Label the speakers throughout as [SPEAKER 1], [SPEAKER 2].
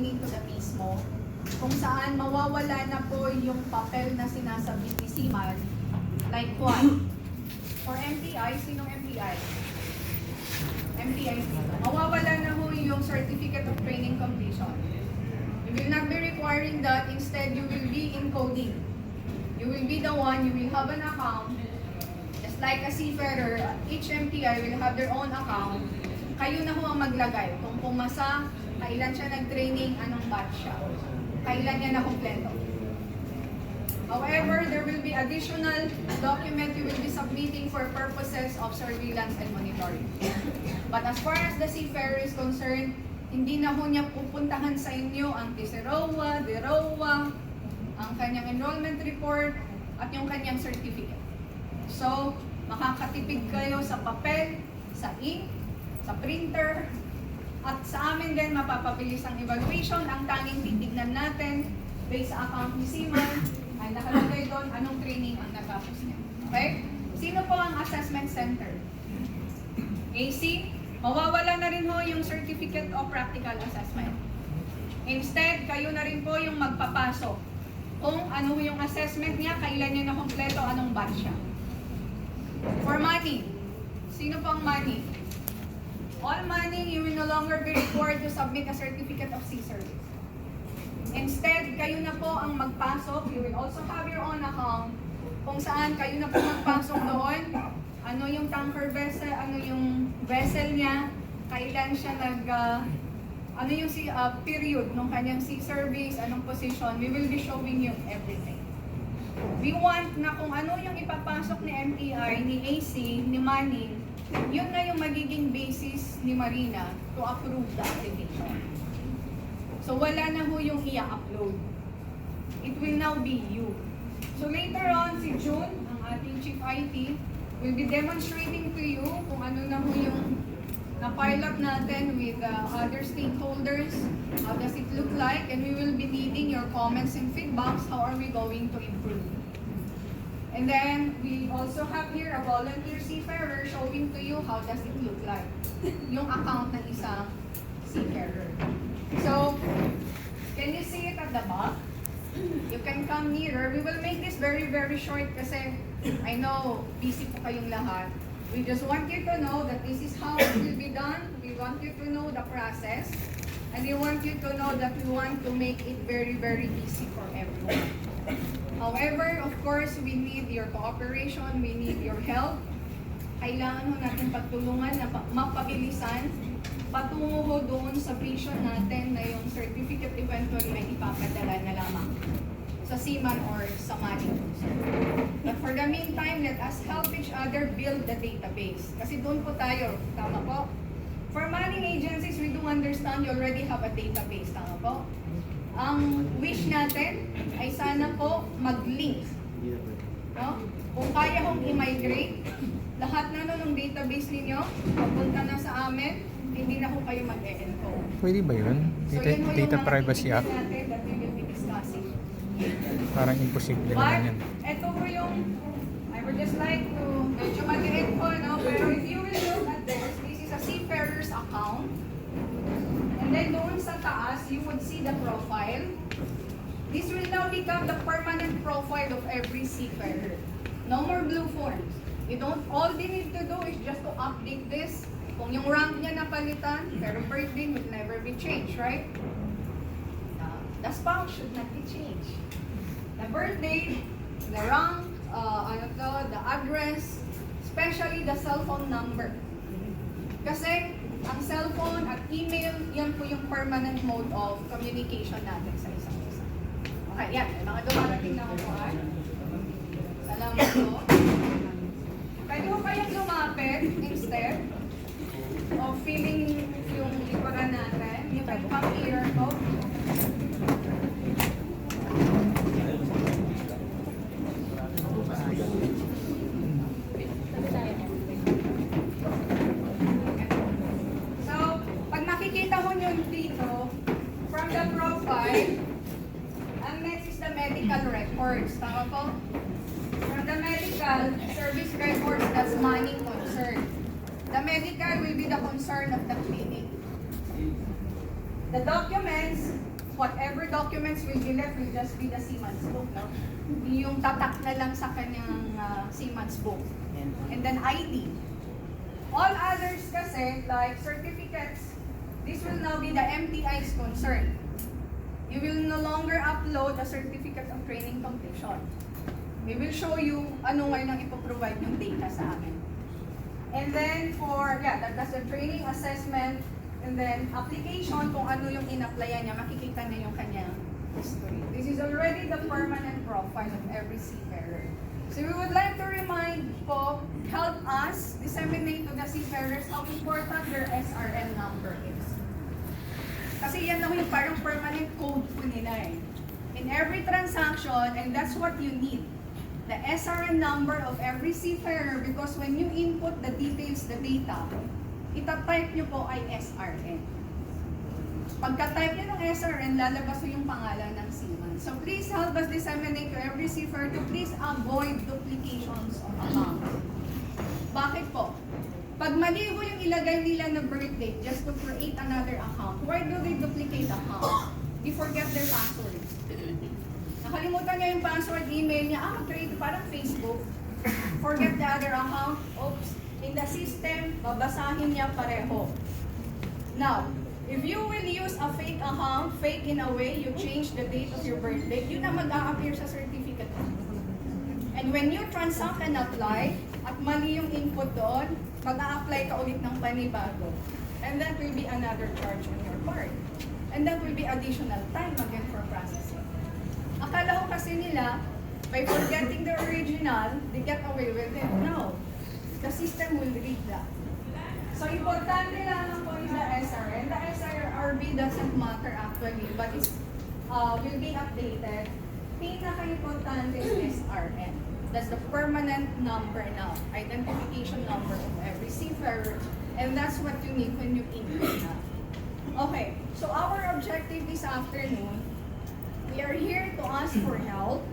[SPEAKER 1] to the Mismo, kung saan mawawala na po yung papel na sinasabit ni Siman, like what? For MPI, sinong MPI? MPI dito. Mawawala na ho yung Certificate of Training Completion. You will not be requiring that. Instead, you will be encoding. You will be the one, you will have an account. Just like a seafarer, each MPI will have their own account. Kayo na ho ang maglagay. Kung pumasa, kailan siya nag-training, anong batch siya. Kailan niya na-kompleto. However, there will be additional document you will be submitting for purposes of surveillance and monitoring. But as far as the seafarer is concerned, hindi na ho niya pupuntahan sa inyo ang TISEROA, DEROA, ang kanyang enrollment report, at yung kanyang certificate. So, makakatipid kayo sa papel, sa ink, sa printer, at sa amin din mapapabilis ang evaluation. Ang tanging titignan natin based sa account ni Siman ay nakalagay doon anong training ang natapos niya. Okay? Sino po ang assessment center? AC, mawawala na rin ho yung certificate of practical assessment. Instead, kayo na rin po yung magpapasok kung ano yung assessment niya, kailan niya na kompleto, anong batch siya. For money, sino po ang money? All money, you will no longer be required to submit a certificate of sea service. Instead, kayo na po ang magpasok. You will also have your own account kung saan kayo na po magpasok doon. Ano yung tanker vessel, ano yung vessel niya, kailan siya ano yung period ng kanyang sea service, anong position. We will be showing you everything. We want na kung ano yung ipapasok ni MTI, ni AC, ni Manning, yun na yung magiging basis ni Marina to approve the application. So wala na ho yung i-upload. It will now be you. So later on, si June, ang ating Chief IT, will be demonstrating to you kung ano na ho yung na-pilot natin with other stakeholders. How does it look like? And we will be needing your comments and feedbacks. How are we going to improve? And then, we also have here a volunteer seafarer showing to you how does it look like. Yung account ng isang seafarer. So, can you see it at the back? You can come nearer. We will make this very, very short kasi I know busy po kayong lahat. We just want you to know that this is how it will be done. We want you to know the process. And we want you to know that we want to make it very, very easy for everyone. However, of course, we need your cooperation, we need your help. Kailangan ho natin pagtulungan na mapabilisan patungo ho doon sa vision natin na yung certificate eventually ay ipapadala na lamang sa seaman or sa money. But for the meantime, let us help each other build the database. Kasi doon po tayo, tama po? For money agencies, we do understand you already have a database, tama po? Ang wish natin ay sana po mag-link. No? Kung kaya kong i-migrate, lahat na ng database ninyo, papunta na sa amin, hindi na po kayo mag-e-encode.
[SPEAKER 2] Pwede ba yun? Data Privacy Act?
[SPEAKER 1] Natin that we will be discussing.
[SPEAKER 2] Parang imposible naman yan.
[SPEAKER 1] Ito po yung, I would just like to, medyo mag-e-end po, no? Pero if you will look at this is a seafarer's account. And then doon sa taas, you would see the profile. This will now become the permanent profile of every seafarer. No more blue forms. All they need to do is just to update this. Kung yung rank niya napalitan, pero birthday will never be changed, right? The spouse should not be changed. The birthday, the rank, the address, especially the cell phone number. Kasi ang cellphone at email, yan po yung permanent mode of communication natin sa isa't isa. Okay, yan. May mga dumarating na upuan. Salamat po. Pwede ko kayong lumapit instead of feeling yung likuran natin. You can come here po. From the profile, ang next is the medical records. Tama po? From the medical service records, that's money concern. The medical will be the concern of the clinic. The documents, whatever documents will be left will just be the seaman's book, no? Yung tatak na lang sa kanyang seaman's book. And then ID. All others kasi, like certificates, this will now be the MTI's concern. You will no longer upload a certificate of training completion. We will show you ano ngayon ang ipoprovide yung data sa amin. And then that's the training, assessment, and then application, kung ano yung in-applyan niya, makikita na yung kanyang history. This is already the permanent profile of every seafarer. So we would like to remind po, help us disseminate to the seafarers how important their SRN number is. Kasi yan na yung parang permanent code po nila eh. In every transaction, and that's what you need. The SRN number of every seafarer, because when you input the details, the data, itatype nyo po ay SRN. Pagka-type nyo ng SRN, lalabas po yung pangalan ng seaman. So please help us disseminate to every seafarer to please avoid duplications of accounts. Bakit po? Pag mali po yung ilagay nila na birth date just to create another account, why do they duplicate account? They forget their password. Nakalimutan niya yung password, email niya, create parang Facebook. Forget the other account. Oops. In the system, babasahin niya pareho. Now, if you will use a fake account, fake in a way, you change the date of your birthday, yun na mag-a-appear sa certificate. And when you transact and apply, at mali yung input doon, mag-a-apply ka ulit ng panibago. And that will be another charge on your part. And that will be additional time again for processing. Akala ko kasi nila, by forgetting the original, they get away with it. No. The system will read that. So, importante lang po is the SRN. The SRB doesn't matter actually, but it will be updated. Pinaka-importante is SRN. That's the permanent number now, identification number of every seafarer, and that's what you need when you input that. Okay, so our objective this afternoon, we are here to ask for help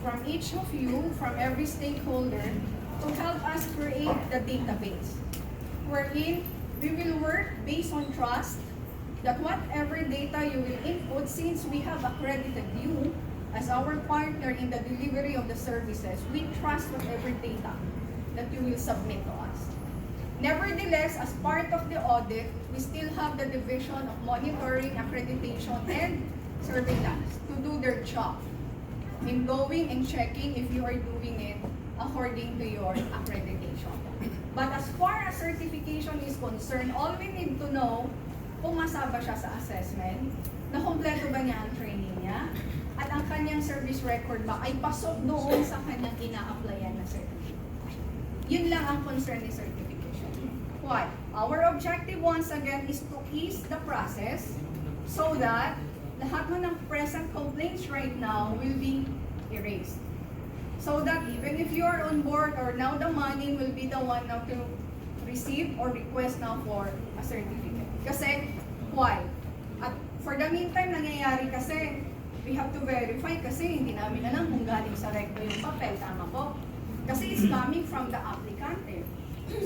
[SPEAKER 1] from each of you, from every stakeholder, to help us create the database. Wherein we will work based on trust that whatever data you will input, since we have accredited you as our partner in the delivery of the services, we trust whatever data that you will submit to us. Nevertheless, as part of the audit, we still have the division of monitoring, accreditation, and surveillance to do their job in going and checking if you are doing it according to your accreditation. But as far as certification is concerned, all we need to know, pumasa ba siya sa assessment, na kompleto ba niya ang training niya, at ang kanyang service record ba ay pasok doon sa kanyang ina-applyan na certificate. Yun lang ang concern ni certification. Why? Our objective once again is to ease the process so that lahat ng present complaints right now will be erased. So that even if you are on board or now the money will be the one now to receive or request now for a certificate. Kasi, why? At for the meantime, nangyayari kasi, we have to verify kasi hindi namin alam kung galing sa recto yung papel. Tama po? Kasi it's coming from the applicant.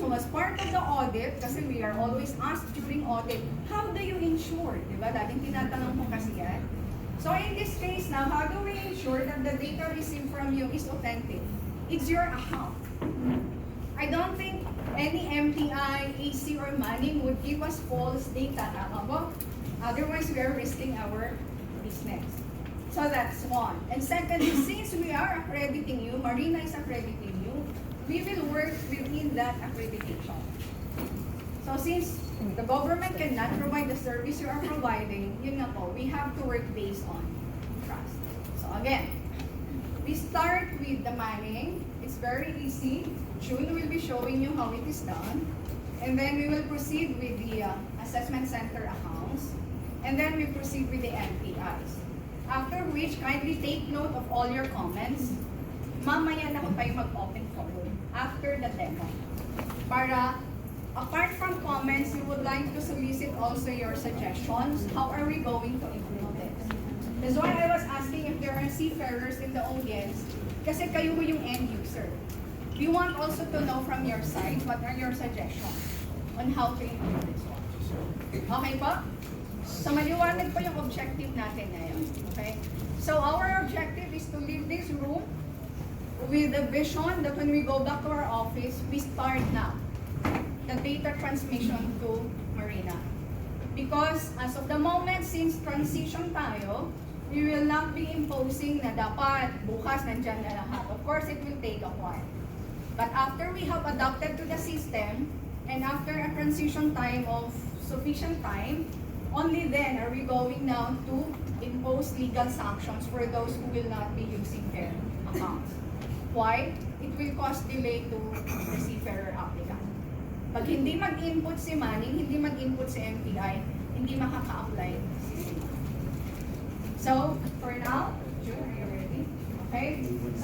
[SPEAKER 1] So as part of the audit, kasi we are always asked during audit, how do you ensure? Diba? Laging tinatanong ko kasi yan. So in this case now, how do we ensure that the data received from you is authentic? It's your account. I don't think any MTI, AC, or Manning would give us false data. Tama po? Otherwise, we are risking our business. So that's one. And secondly, since we are accrediting you, Marina is accrediting you, we will work within that accreditation. So since the government cannot provide the service you are providing, yun nga po, we have to work based on trust. So again, we start with the manning. It's very easy. June will be showing you how it is done. And then we will proceed with the assessment center accounts. And then we proceed with the MPIs. After which, kindly take note of all your comments. Mamaya na ko tayo mag-open forum after the demo. Para, apart from comments, you would like to solicit also your suggestions. How are we going to improve this? That's why I was asking if there are seafarers in the audience, kasi kayo yung end user. We want also to know from your side, what are your suggestions on how to improve this one? Okay po? So maliwanag po yung objective natin ngayon. Okay? So our objective is to leave this room with a vision that when we go back to our office, we start now the data transmission to Marina. Because as of the moment, since transition tayo, we will not be imposing na dapat bukas nandyan na lahat. Of course, it will take a while. But after we have adapted to the system, and after a transition time of sufficient time, only then are we going now to impose legal sanctions for those who will not be using their accounts. Why? It will cause delay to the seafarer applicant. Pag hindi mag-input si Manning, hindi mag-input si MPI, hindi makaka-apply si Sima. So, for now, June, are you ready? Okay? So,